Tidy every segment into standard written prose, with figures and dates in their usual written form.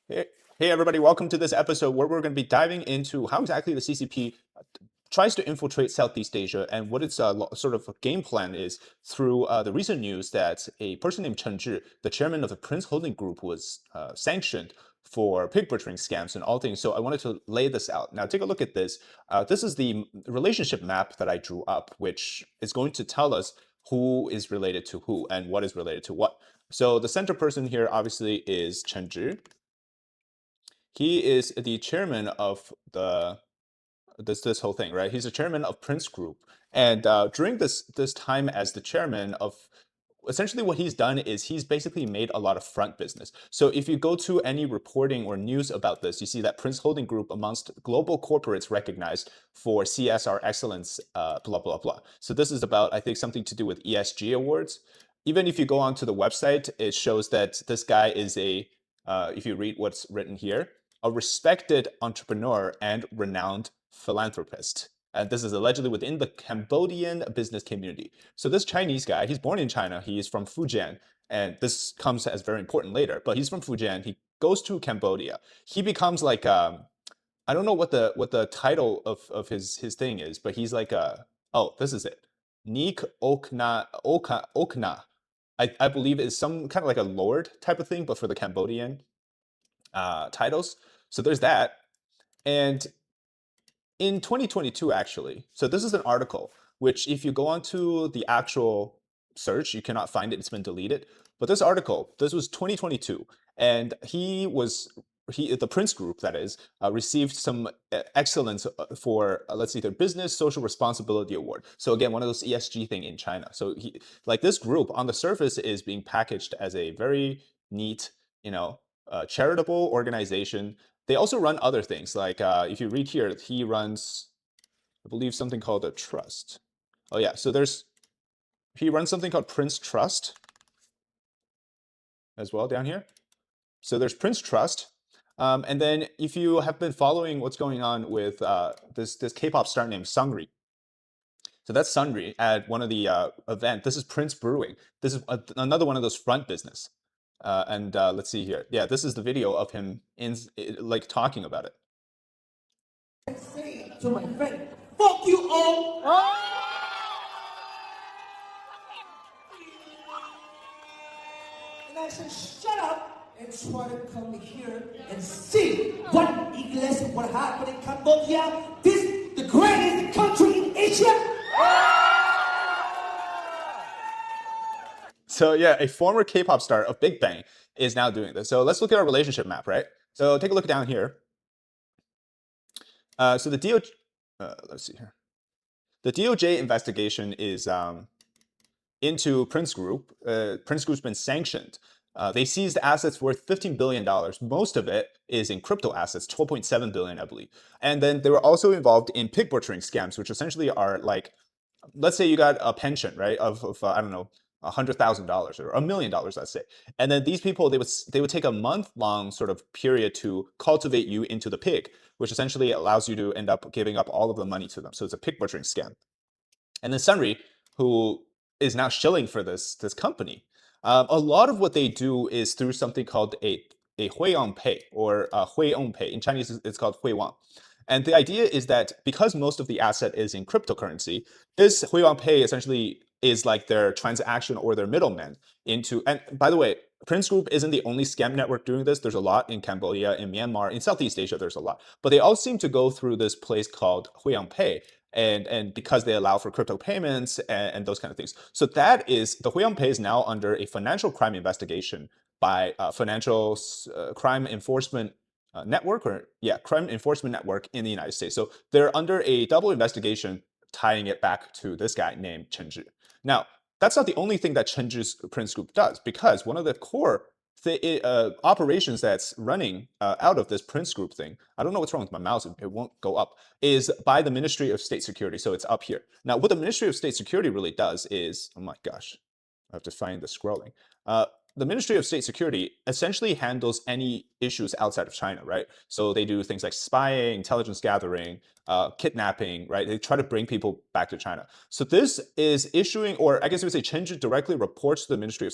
Hey, hey everybody, welcome to this episode where we're going to be diving into how exactly the CCP tries to infiltrate Southeast Asia and what its sort of game plan is through the recent news that a person named Chen Zhi, the chairman of the Prince Holding Group, was sanctioned for pig butchering scams and all things. So I wanted to lay this out. Now take a look at this. This is the relationship map that I drew up, which is going to tell us who is related to who and what is related to what. So the center person here obviously is Chen Zhi. He is the chairman of this whole thing, right? He's the chairman of Prince Group, and during this time as the chairman of, essentially what he's done is he's basically made a lot of front business. So if you go to any reporting or news about this, you see that Prince Holding Group amongst global corporates recognized for CSR excellence, blah blah blah. So this is about, I think, something to do with ESG awards. Even if you go onto the website, it shows that this guy is if you read what's written here, a respected entrepreneur and renowned philanthropist. And this is allegedly within the Cambodian business community. So this Chinese guy, he's born in China. He is from Fujian, and this comes as very important later. But he's from Fujian. He goes to Cambodia. He becomes like I don't know what the title of his thing is, but he's like oh, this is it. Nik Okna. I believe is some kind of like a lord type of thing, but for the Cambodian titles. So there's that. And in 2022, actually, so this is an article, which if you go onto the actual search, you cannot find it, it's been deleted. But this article, this was 2022, and the Prince Group, that is, received some excellence for, let's see, their Business Social Responsibility Award. So again, one of those ESG thing in China. So like this group on the surface is being packaged as a very neat, charitable organization. They also run other things. Like if you read here, he runs, I believe, something called a trust. Oh yeah, so he runs something called Prince Trust as well down here. So there's Prince Trust. And then if you have been following what's going on with this K-pop star named Sungri, so that's Sungri at one of the event. This is Prince Brewing. This is another one of those front business. And let's see here. Yeah, this is the video of him like talking about it. Say to my friend, fuck you all. And I said, shut up and try to come here and see what happened in Cambodia. This the greatest country in Asia. So yeah, a former K-pop star of Big Bang is now doing this. So let's look at our relationship map, right? So take a look down here. So the DOJ, let's see here. The DOJ investigation is into Prince Group. Prince Group's been sanctioned. They seized assets worth $15 billion. Most of it is in crypto assets, 12.7 billion, I believe. And then they were also involved in pig butchering scams, which essentially are like, let's say you got a pension, right, of I don't know, $100,000 or $1 million, let's say, and then these people they would take a month-long sort of period to cultivate you into the pig, which essentially allows you to end up giving up all of the money to them. So it's a pig butchering scam. And then Sunri, who is now shilling for this company, a lot of what they do is through something called a Huiyang Pay or Huiyong Pay. In Chinese, it's called Huiwang. And the idea is that because most of the asset is in cryptocurrency, this Huiyang Pay essentially is like their transaction or their middleman into. And by the way, Prince Group isn't the only scam network doing this. There's a lot in Cambodia, in Myanmar, in Southeast Asia. There's a lot, but they all seem to go through this place called Huiyang Pay, and because they allow for crypto payments and those kind of things. So that is, the Huiyang Pay is now under a financial crime investigation by financial crime enforcement network, or yeah, crime enforcement network in the United States. So they're under a double investigation tying it back to this guy named Chen Zhi. Now, that's not the only thing that Chen Zhi's Prince Group does, because one of the core operations that's running out of this Prince Group thing, I don't know what's wrong with my mouse, it won't go up, is by the Ministry of State Security. So it's up here. Now, what the Ministry of State Security really does is, oh my gosh, I have to find the scrolling. The Ministry of State Security essentially handles any issues outside of China, right? So they do things like spying, intelligence gathering, kidnapping, right? They try to bring people back to China. So this is issuing, or I guess you would say Chen Zhi directly reports to the Ministry of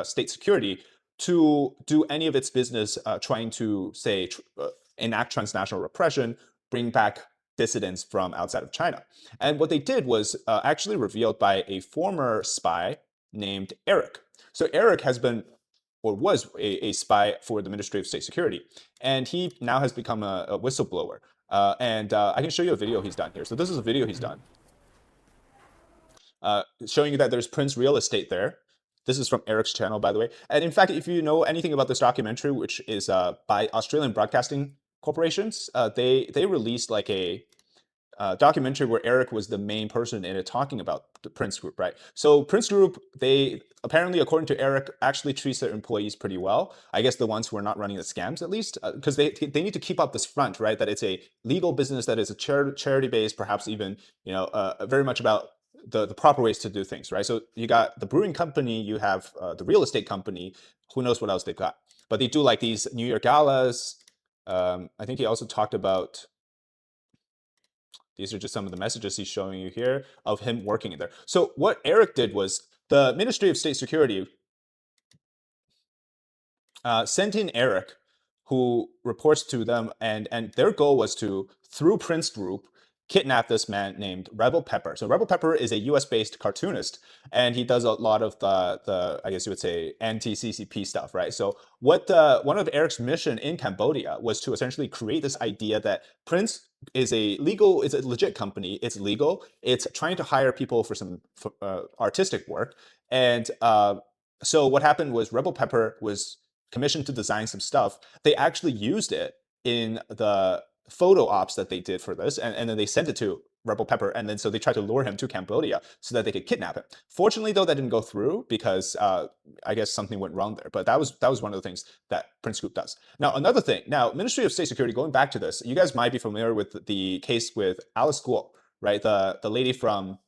State Security to do any of its business trying to, say, enact transnational repression, bring back dissidents from outside of China. And what they did was actually revealed by a former spy named Eric. So Eric has been or was a spy for the Ministry of State Security, and he now has become a whistleblower. And I can show you a video he's done here. So this is a video he's done showing you that there's Prince Real Estate there. This is from Eric's channel, by the way. And in fact, if you know anything about this documentary, which is by Australian Broadcasting Corporations, they released like a documentary where Eric was the main person in it talking about the Prince Group, right? So Prince Group, they apparently, according to Eric, actually treats their employees pretty well. I guess the ones who are not running the scams, at least, because they need to keep up this front, right? That it's a legal business, that is a charity based, perhaps even very much about the proper ways to do things, right? So you got the brewing company, you have the real estate company. Who knows what else they've got? But they do like these New Year galas. I think he also talked about. These are just some of the messages he's showing you here of him working in there. So what Eric did was the Ministry of State Security sent in Eric, who reports to them, and their goal was to, through Prince Group, kidnap this man named Rebel Pepper. So Rebel Pepper is a U.S.-based cartoonist, and he does a lot of the I guess you would say anti-CCP stuff, right? So what one of Eric's mission in Cambodia was to essentially create this idea that Prince is a legit company. It's legal. It's trying to hire people for some artistic work, and so what happened was Rebel Pepper was commissioned to design some stuff. They actually used it in the photo ops that they did for this, and then they sent it to Rebel Pepper, and then so they tried to lure him to Cambodia so that they could kidnap him. Fortunately, though, that didn't go through because I guess something went wrong there. But that was one of the things that Prince Group does. Now, another thing. Now, Ministry of State Security. Going back to this, you guys might be familiar with the case with Alice Guo, right? The lady from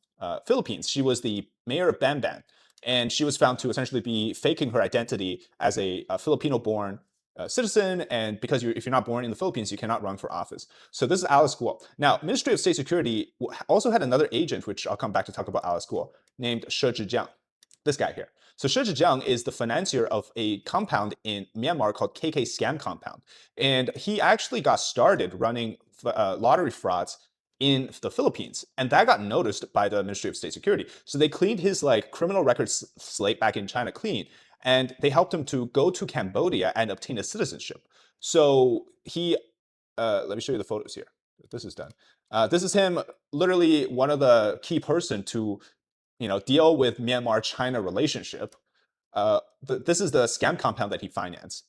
Philippines. She was the mayor of Bamban, and she was found to essentially be faking her identity as a Filipino-born citizen, and because if you're not born in the Philippines, you cannot run for office. So this is Alice Guo. Now, Ministry of State Security also had another agent, which I'll come back to talk about Alice Guo, named She Zhijiang, this guy here. So She Zhijiang is the financier of a compound in Myanmar called KK Scam Compound, and he actually got started running lottery frauds in the Philippines, and that got noticed by the Ministry of State Security. So they cleaned his like criminal records slate back in China clean, and they helped him to go to Cambodia and obtain a citizenship. So he, let me show you the photos here. This is done. This is him, literally one of the key person to, deal with Myanmar-China relationship. This is the scam compound that he financed,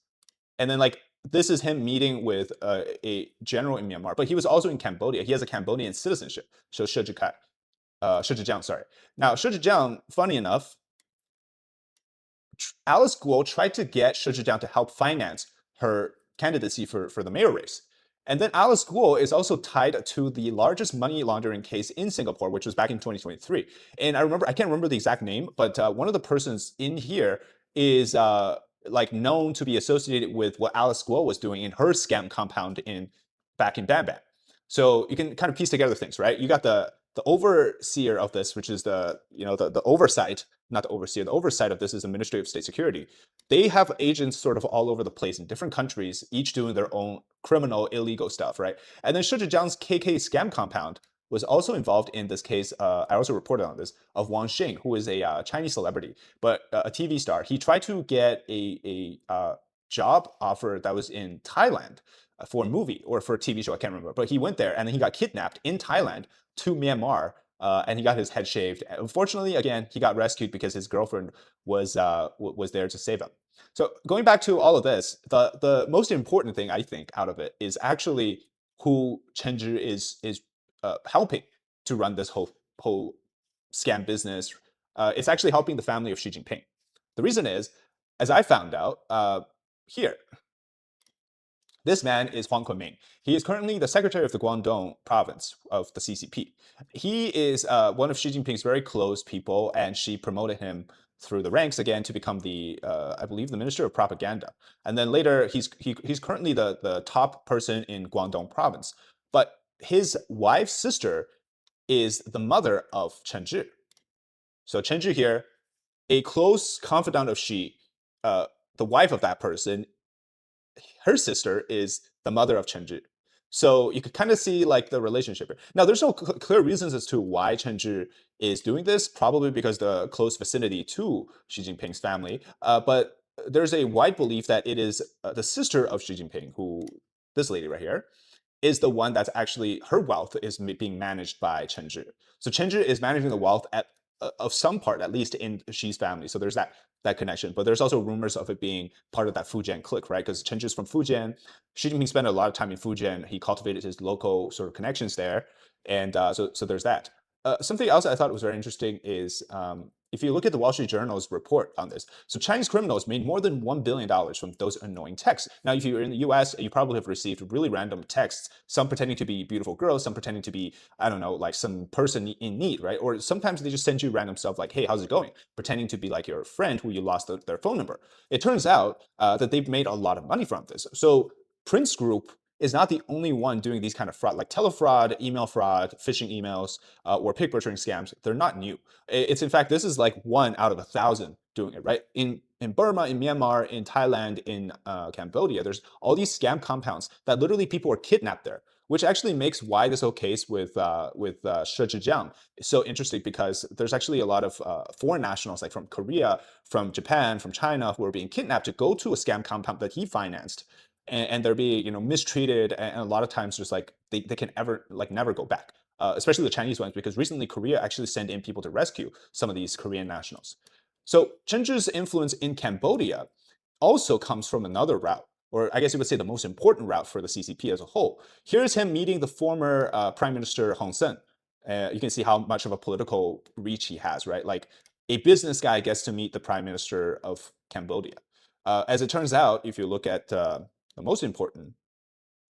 and then like this is him meeting with a general in Myanmar, but he was also in Cambodia. He has a Cambodian citizenship. So She Zhijiang, sorry. Now She Zhijiang, funny enough, Alice Guo tried to get She Zhijiang to help finance her candidacy for the mayor race. And then Alice Guo is also tied to the largest money laundering case in Singapore, which was back in 2023. And I can't remember the exact name, but one of the persons in here is like known to be associated with what Alice Guo was doing in her scam compound back in Bamban. So you can kind of piece together things, right? You got the overseer of this, which is the oversight, not the overseer, the oversight of this is the Ministry of State Security. They have agents sort of all over the place in different countries, each doing their own criminal, illegal stuff, right? And then Shi Zhijiang's KK scam compound was also involved in this case. I also reported on this of Wang Xing, who is a Chinese celebrity, but a TV star. He tried to get a job offer that was in Thailand for a movie or for a TV show. I can't remember, but he went there and then he got kidnapped in Thailand to Myanmar, and he got his head shaved. Unfortunately, again, he got rescued because his girlfriend was there to save him. So going back to all of this, the most important thing I think out of it is actually who Chen Zhi is helping to run this whole scam business. It's actually helping the family of Xi Jinping. The reason is, as I found out here, this man is Huang Kunming. He is currently the secretary of the Guangdong province of the CCP. He is one of Xi Jinping's very close people, and she promoted him through the ranks again to become the, I believe, the minister of propaganda. And then later, he's currently the top person in Guangdong province. But his wife's sister is the mother of Chen Zhi. So Chen Zhi here, a close confidant of Xi, the wife of that person, her sister is the mother of Chen Zhi. So you could kind of see like the relationship here. Now, there's no clear reasons as to why Chen Zhi is doing this, probably because the close vicinity to Xi Jinping's family. But there's a wide belief that it is the sister of Xi Jinping, who this lady right here, is the one that's actually her wealth is being managed by Chen Zhi. So Chen Zhi is managing the wealth at of some part, at least in Xi's family. So there's that connection. But there's also rumors of it being part of that Fujian clique, right? Because Chen Zhi is from Fujian. Xi Jinping spent a lot of time in Fujian. He cultivated his local sort of connections there, and so there's that. Something else I thought was very interesting is if you look at the Wall Street Journal's report on this, so Chinese criminals made more than $1 billion from those annoying texts. Now, if you're in the US, you probably have received really random texts, some pretending to be beautiful girls, some pretending to be, I don't know, like some person in need, right? Or sometimes they just send you random stuff like, hey, how's it going? Pretending to be like your friend who you lost their phone number. It turns out that they've made a lot of money from this. So Prince Group is not the only one doing these kind of fraud, like telefraud, email fraud, phishing emails, or pig butchering scams. They're not new. It's in fact, this is like one out of 1,000 doing it, right? In Burma, in Myanmar, in Thailand, in Cambodia, there's all these scam compounds that literally people are kidnapped there, which actually makes why this whole case with Shi Zhejiang so interesting, because there's actually a lot of foreign nationals, like from Korea, from Japan, from China, who are being kidnapped to go to a scam compound that he financed, and they're being mistreated, and a lot of times just like they can ever like never go back. Especially the Chinese ones, because recently Korea actually sent in people to rescue some of these Korean nationals. So Chen Zhi's influence in Cambodia also comes from another route, or I guess you would say the most important route for the CCP as a whole. Here's him meeting the former Prime Minister Hun Sen. You can see how much of a political reach he has, right? Like a business guy gets to meet the Prime Minister of Cambodia. As it turns out, if you look at the most important,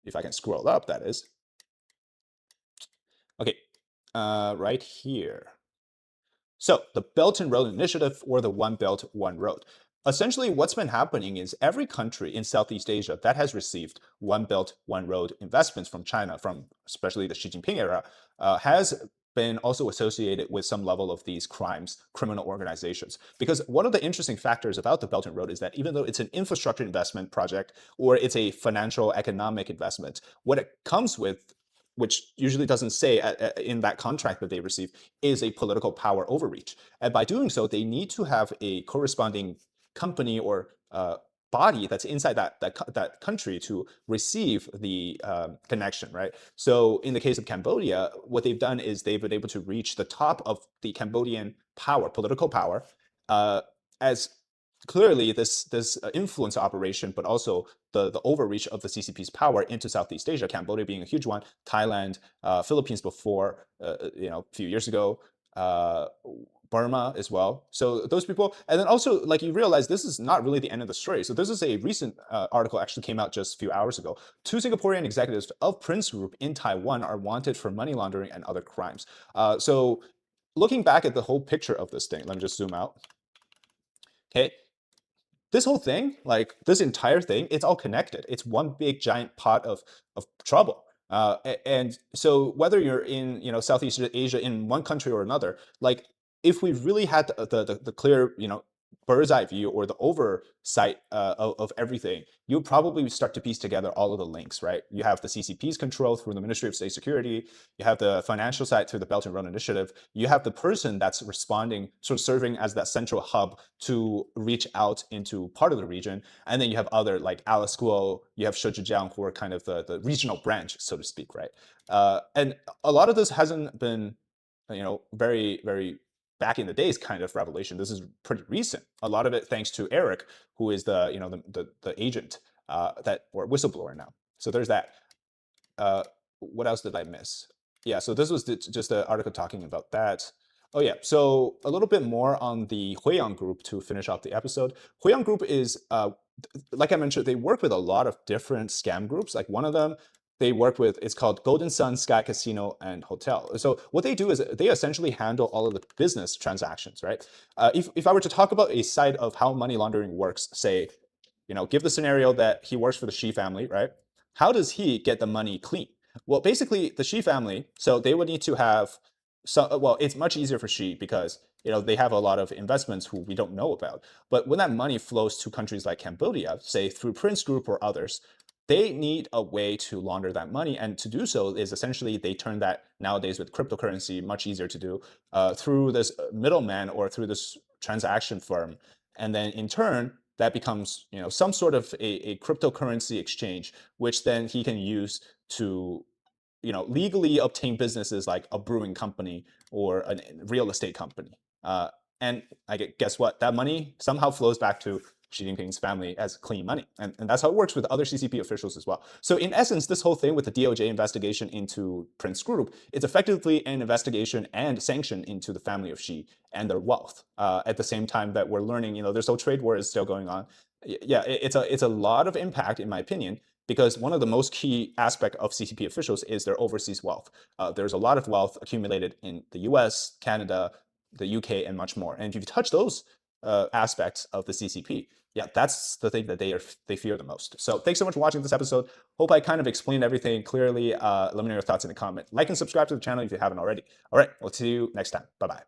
if I can scroll up, that is. Okay, right here. So the Belt and Road Initiative, or the One Belt, One Road. Essentially, what's been happening is every country in Southeast Asia that has received One Belt, One Road investments from China, from especially the Xi Jinping era, has been also associated with some level of these crimes, criminal organizations. Because one of the interesting factors about the Belt and Road is that even though it's an infrastructure investment project, or it's a financial economic investment, what it comes with, which usually doesn't say in that contract that they receive, is a political power overreach. And by doing so, they need to have a corresponding company or body that's inside that country to receive the connection, right? So in the case of Cambodia, what they've done is they've been able to reach the top of the Cambodian power, political power, as clearly this influence operation, but also the overreach of the CCP's power into Southeast Asia, Cambodia being a huge one, Thailand, Philippines before, a few years ago, Burma as well. So those people, and then also like you realize this is not really the end of the story. So this is a recent article actually came out just a few hours ago. Two Singaporean executives of Prince Group in Taiwan are wanted for money laundering and other crimes. So looking back at the whole picture of this thing, let me just zoom out. Okay, this whole thing, like this entire thing, it's all connected. It's one big giant pot of trouble. And so whether you're in Southeast Asia in one country or another, like if we really had the clear bird's eye view or the oversight of everything, you would probably start to piece together all of the links, right? You have the CCP's control through the Ministry of State Security, you have the financial side through the Belt and Road Initiative, you have the person that's responding, sort of serving as that central hub to reach out into part of the region, and then you have other like Alice Guo, you have Shi Zhejiang, who are kind of the regional branch, so to speak, right? And a lot of this hasn't been, very, very back in the days kind of revelation. This is pretty recent. A lot of it thanks to Eric, who is the agent that or whistleblower now. So there's that. What else did I miss? Yeah, so this was just an article talking about that. Oh yeah, so a little bit more on the Huiyang Group to finish off the episode. Huiyang Group is, like I mentioned, they work with a lot of different scam groups. Like one of them they work with, it's called Golden Sun Sky Casino and Hotel. So what they do is they essentially handle all of the business transactions, right? If I were to talk about a side of how money laundering works, say, give the scenario that he works for the Xi family, right? How does he get the money clean? Well, basically, the Xi family, so they would need to have, so well, it's much easier for Xi because they have a lot of investments who we don't know about. But when that money flows to countries like Cambodia, say through Prince Group or others, they need a way to launder that money. And to do so is essentially they turn that nowadays with cryptocurrency, much easier to do, through this middleman or through this transaction firm. And then in turn, that becomes some sort of a cryptocurrency exchange, which then he can use to legally obtain businesses like a brewing company or a real estate company. And guess what? That money somehow flows back to Xi Jinping's family as clean money. And that's how it works with other CCP officials as well. So in essence, this whole thing with the DOJ investigation into Prince Group, it's effectively an investigation and sanction into the family of Xi and their wealth. At the same time that we're learning, this whole trade war is still going on. Yeah, it's a lot of impact, in my opinion, because one of the most key aspect of CCP officials is their overseas wealth. There's a lot of wealth accumulated in the US, Canada, the UK, and much more. And if you touch those aspects of the CCP, yeah, that's the thing that they fear the most. So thanks so much for watching this episode. Hope I kind of explained everything clearly. Let me know your thoughts in the comment. Like and subscribe to the channel if you haven't already. All right, we'll see you next time. Bye-bye.